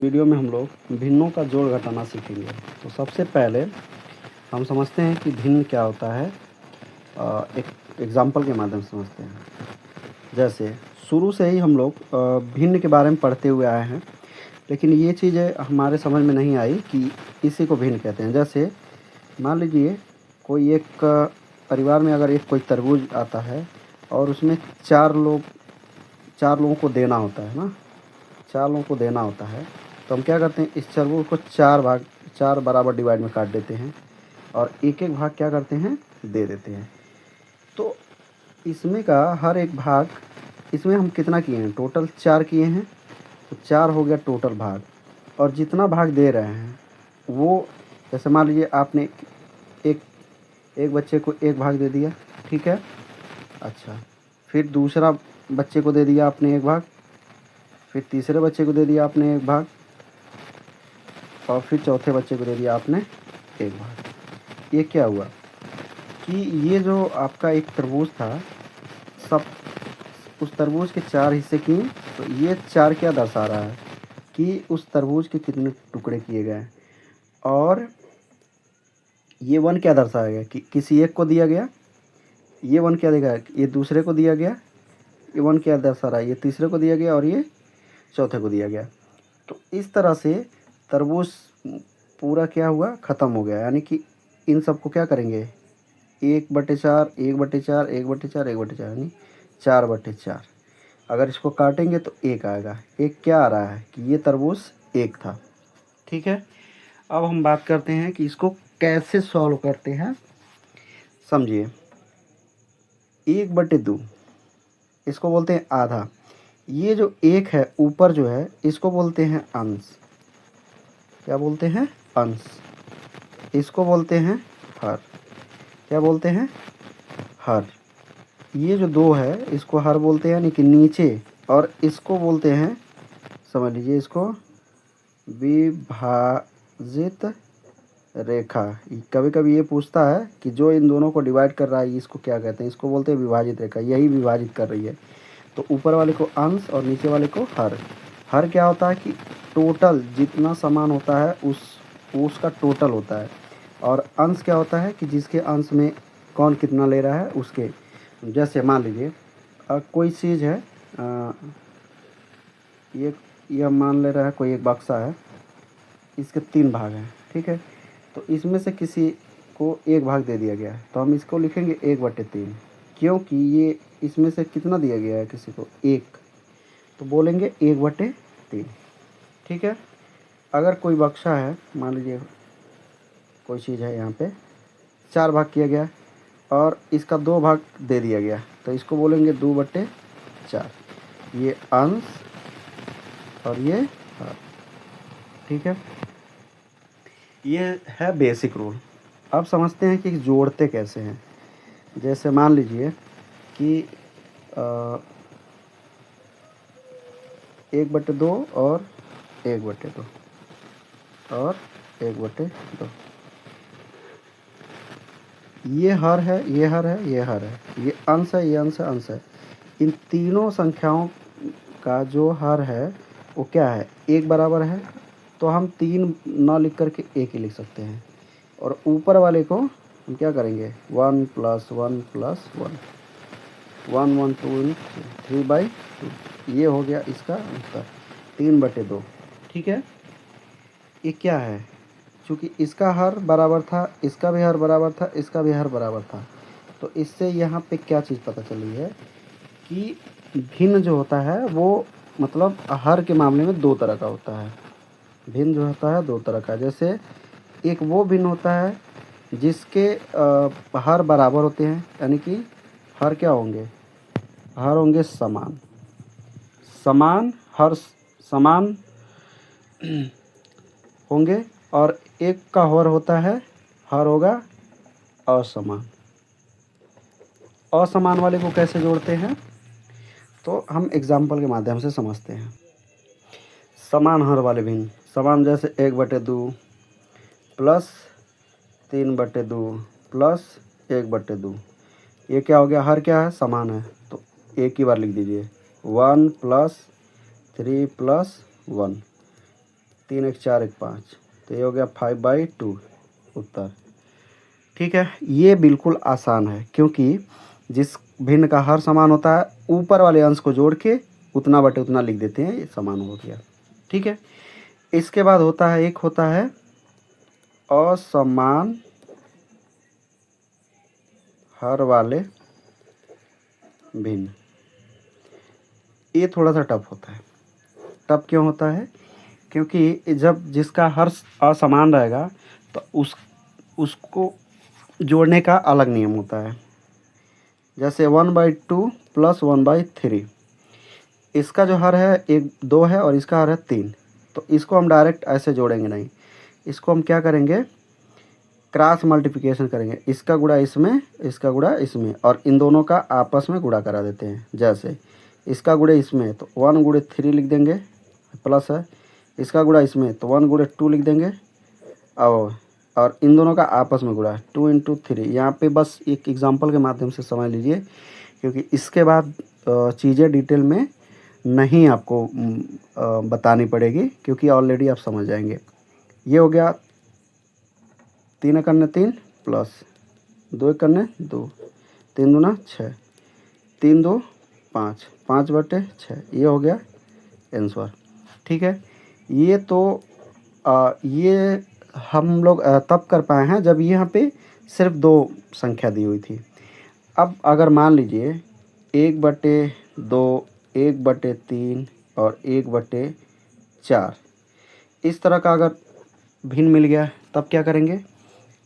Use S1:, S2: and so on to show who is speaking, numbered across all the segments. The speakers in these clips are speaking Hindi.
S1: वीडियो में हम लोग भिन्नों का जोड़ घटाना सीखेंगे। तो सबसे पहले हम समझते हैं कि भिन्न क्या होता है। एक एग्जाम्पल के माध्यम से समझते हैं। जैसे शुरू से ही हम लोग भिन्न के बारे में पढ़ते हुए आए हैं, लेकिन ये चीज़ें हमारे समझ में नहीं आई कि इसी को भिन्न कहते हैं। जैसे मान लीजिए कोई एक परिवार में अगर एक कोई तरबूज आता है और उसमें चार लोगों को देना होता है ना, 4 लोगों को देना होता है, तो हम क्या करते हैं, इस तरबूज को 4 बराबर डिवाइड में काट देते हैं और एक एक भाग क्या करते हैं, दे देते हैं। तो इसमें का हर एक भाग, इसमें हम कितना किए हैं, टोटल 4 किए हैं, तो 4 हो गया टोटल भाग। और जितना भाग दे रहे हैं वो, जैसे मान लीजिए आपने एक बच्चे को एक भाग दे दिया, ठीक है। अच्छा, फिर दूसरा बच्चे को दे दिया आपने एक भाग, फिर तीसरे बच्चे को दे दिया आपने एक भाग, और फिर चौथे बच्चे को दे दिया आपने एक भाग। ये क्या हुआ कि ये जो आपका एक तरबूज था, सब उस तरबूज के 4 हिस्से किए, तो ये 4 क्या दर्शा रहा है कि उस तरबूज के कितने टुकड़े किए गए। और ये 1 क्या दर्शाया गया कि किसी एक को दिया गया, ये 1 क्या देगा, ये दूसरे को दिया गया, ये 1 क्या दर्शा रहा है, ये तीसरे को दिया गया और ये चौथे को दिया गया। तो इस तरह से तरबूज पूरा क्या हुआ, ख़त्म हो गया। यानी कि इन सबको क्या करेंगे, 1/4, 1/4, 1/4, 1/4, यानी 4/4। अगर इसको काटेंगे तो 1 आएगा। एक क्या आ रहा है कि ये तरबूज 1 था, ठीक है। अब हम बात करते हैं कि इसको कैसे सॉल्व करते हैं। समझिए, 1/2 इसको बोलते हैं आधा। ये जो 1 है ऊपर जो है, इसको बोलते हैं अंश। क्या बोलते हैं, अंश। इसको बोलते हैं हर। क्या बोलते हैं, हर। ये जो 2 है इसको हर बोलते हैं, यानी कि नीचे। और इसको बोलते हैं, समझ लीजिए, इसको विभाजित रेखा। कभी कभी ये पूछता है कि जो इन दोनों को डिवाइड कर रहा है इसको क्या कहते हैं, इसको बोलते हैं विभाजित रेखा। यही विभाजित कर रही है। तो ऊपर वाले को अंश और नीचे वाले को हर। हर क्या होता है कि टोटल जितना सामान होता है उसका टोटल होता है। और अंश क्या होता है कि जिसके अंश में कौन कितना ले रहा है उसके। जैसे मान लीजिए कोई चीज़ है, ये मान ले रहा है कोई एक बक्सा है, इसके 3 भाग हैं, ठीक है। तो इसमें से किसी को एक भाग दे दिया गया है, तो हम इसको लिखेंगे 1/3, क्योंकि ये इसमें से कितना दिया गया है किसी को, 1, तो बोलेंगे 1/3, ठीक है। अगर कोई बक्सा है, मान लीजिए कोई चीज़ है, यहाँ पे 4 भाग किया गया और इसका 2 भाग दे दिया गया, तो इसको बोलेंगे 2/4। ये अंश और ये हर, ठीक है। ये है बेसिक रूल। अब समझते हैं कि जोड़ते कैसे हैं। जैसे मान लीजिए कि 1/2 और 1/2 और 1/2, ये हर है, ये हर है, ये हर है, ये अंश है, ये अंश है, अंश है। इन तीनों संख्याओं का जो हर है वो क्या है, 1 बराबर है, तो हम 3 ना लिख करके 1 ही लिख सकते हैं। और ऊपर वाले को हम क्या करेंगे, 1 + 1 + 1, 1 1 2 3/2। ये हो गया इसका उत्तर, 3/2, ठीक है। ये क्या है, चूँकि इसका हर बराबर था, इसका भी हर बराबर था, इसका भी हर बराबर था, तो इससे यहाँ पे क्या चीज़ पता चली है कि भिन्न जो होता है वो मतलब हर के मामले में 2 तरह का होता है। भिन्न जो होता है 2 तरह का। जैसे एक वो भिन्न होता है जिसके हर बराबर होते हैं, यानी कि हर क्या होंगे, हर होंगे समान। हर समान होंगे। और एक का हर होता है, हर होगा असमान। असमान वाले को कैसे जोड़ते हैं, तो हम एग्जाम्पल के माध्यम से समझते हैं। समान हर वाले भिन्न, समान जैसे 1/2 + 3/2 + 1/2। ये क्या हो गया, हर क्या है, समान है, तो एक ही बार लिख दीजिए, 1 + 3 + 1। 3 1 4 1 5, तो ये हो गया 5/2 उत्तर। ठीक है, ये बिल्कुल आसान है क्योंकि जिस भिन्न का हर समान होता है ऊपर वाले अंश को जोड़ के उतना बटे उतना लिख देते हैं, ये समान हो गया। ठीक है, इसके बाद होता है एक होता है असमान हर वाले भिन्न। ये थोड़ा सा टफ होता है। टफ क्यों होता है? क्योंकि जब जिसका हर असमान रहेगा तो उसको जोड़ने का अलग नियम होता है। जैसे 1/2 + 1/3, इसका जो हर है 1 2 है और इसका हर है 3, तो इसको हम डायरेक्ट ऐसे जोड़ेंगे नहीं। इसको हम क्या करेंगे, क्रॉस मल्टीप्लिकेशन करेंगे, इसका गुणा इसमें, इसका गुणा इसमें, और इन दोनों का आपस में गुणा करा देते हैं। जैसे इसका गुणे इसमें तो 1/3 लिख देंगे प्लस है, इसका गुणा इसमें तो 1/2 लिख देंगे, और इन दोनों का आपस में गुणा 2 × 3। यहाँ पे बस एक एग्जांपल के माध्यम से समझ लीजिए, क्योंकि इसके बाद चीज़ें डिटेल में नहीं आपको बतानी पड़ेगी, क्योंकि ऑलरेडी आप समझ जाएंगे। ये हो गया 3 × 3 प्लस 2 × 2, 3 दूना 6, 3 2 5, 5/6, ये हो गया आंसर। ठीक है, ये तो ये हम लोग तब कर पाए हैं जब यहाँ पे सिर्फ 2 संख्या दी हुई थी। अब अगर मान लीजिए 1/2, 1/3 और 1/4 इस तरह का अगर भिन्न मिल गया, तब क्या करेंगे?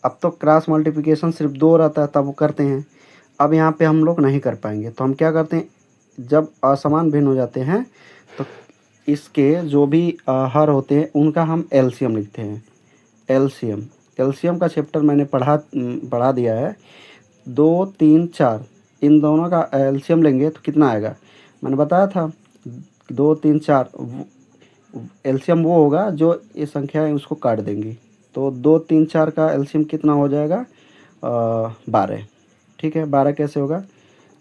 S1: अब तो क्रॉस मल्टीप्लिकेशन सिर्फ 2 रहता है तब करते हैं, अब यहाँ पे हम लोग नहीं कर पाएंगे। तो हम क्या करते हैं, जब असमान भिन्न हो जाते हैं तो इसके जो भी हर होते हैं उनका हम एलसीएम लिखते हैं। एलसीएम का चैप्टर मैंने पढ़ा दिया है। 2 3 4 इन दोनों का एलसीएम लेंगे तो कितना आएगा, मैंने बताया था 2 3 4 एलसीएम वो होगा जो ये संख्या है उसको काट देंगी। तो 2 3 4 का एलसीएम कितना हो जाएगा, 12। ठीक है, 12 कैसे होगा,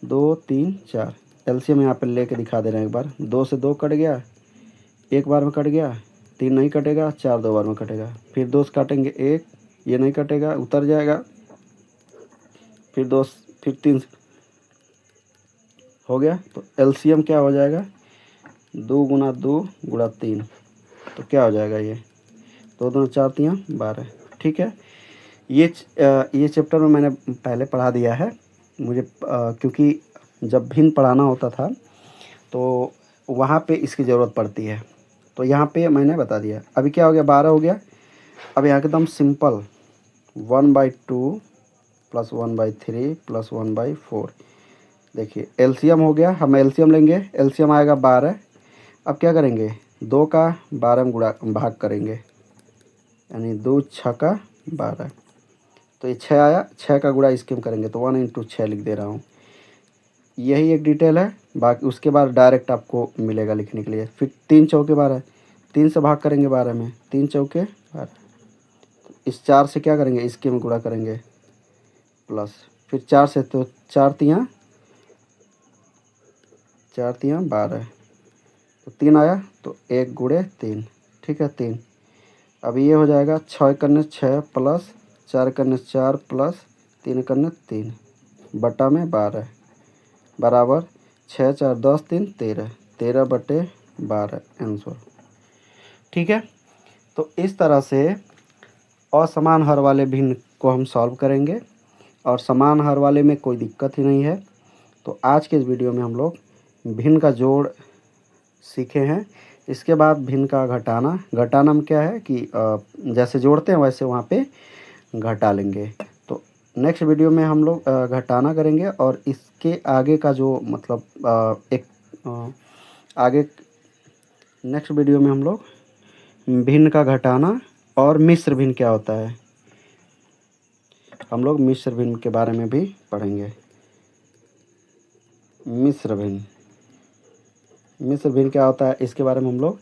S1: 2 3 4 एलसीएम यहाँ पे लेके दिखा दे रहे हैं एक बार। 2 से 2 कट गया, एक बार में कट गया, 3 नहीं कटेगा, 4 2 बार में कटेगा, फिर 2 से काटेंगे 1, ये नहीं कटेगा, उतर जाएगा, फिर 2 फिर 3 हो गया। तो एलसीएम क्या हो जाएगा, 2 × 2 × 3, तो क्या हो जाएगा, ये 2 2 4 3 12। ठीक है, ये चैप्टर में मैंने पहले पढ़ा दिया है मुझे, क्योंकि जब भिन्न पढ़ाना होता था तो वहाँ पे इसकी ज़रूरत पड़ती है, तो यहाँ पे मैंने बता दिया। अभी क्या हो गया, 12 हो गया। अब यहाँ एकदम सिंपल 1/2 + 1/3 + 1/4। देखिए एलसीएम हो गया, हम एलसीएम लेंगे, एलसीएम आएगा 12। अब क्या करेंगे, 2 का 12 में भाग करेंगे, यानी 2 6 का 12, तो ये 6 आया, 6 का गुणा इसके में करेंगे तो 1 × 6 लिख दे रहा हूँ। यही एक डिटेल है, बाकी उसके बाद डायरेक्ट आपको मिलेगा लिखने के लिए। फिर 3 चौके 12, 3 से भाग करेंगे 12 में, 3 चौके 12। इस 4 से क्या करेंगे, इसके में गुणा करेंगे प्लस, फिर 4 से तो 4 3 12, तो 3 आया, तो 1 × 3। ठीक है, 3। अब ये हो जाएगा 6 × 6 प्लस 4 × 4 प्लस 3 × 3 बटा में 12 बराबर 6 4 10 3 13, 13/12 आंसर। ठीक है, तो इस तरह से असमान हर वाले भिन्न को हम सॉल्व करेंगे, और समान हर वाले में कोई दिक्कत ही नहीं है। तो आज के इस वीडियो में हम लोग भिन्न का जोड़ सीखे हैं। इसके बाद भिन्न का घटाना में क्या है कि जैसे जोड़ते हैं वैसे वहाँ पे घटा लेंगे। तो नेक्स्ट वीडियो में हम लोग घटाना करेंगे, और इसके आगे का जो मतलब आगे नेक्स्ट वीडियो में हम लोग भिन्न का घटाना और मिश्र भिन्न क्या होता है, हम लोग मिश्र भिन्न के बारे में भी पढ़ेंगे। मिश्र भिन्न क्या होता है, इसके बारे में हम लोग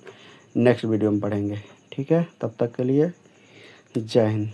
S1: नेक्स्ट वीडियो में पढ़ेंगे। ठीक है, तब तक के लिए जय हिंद।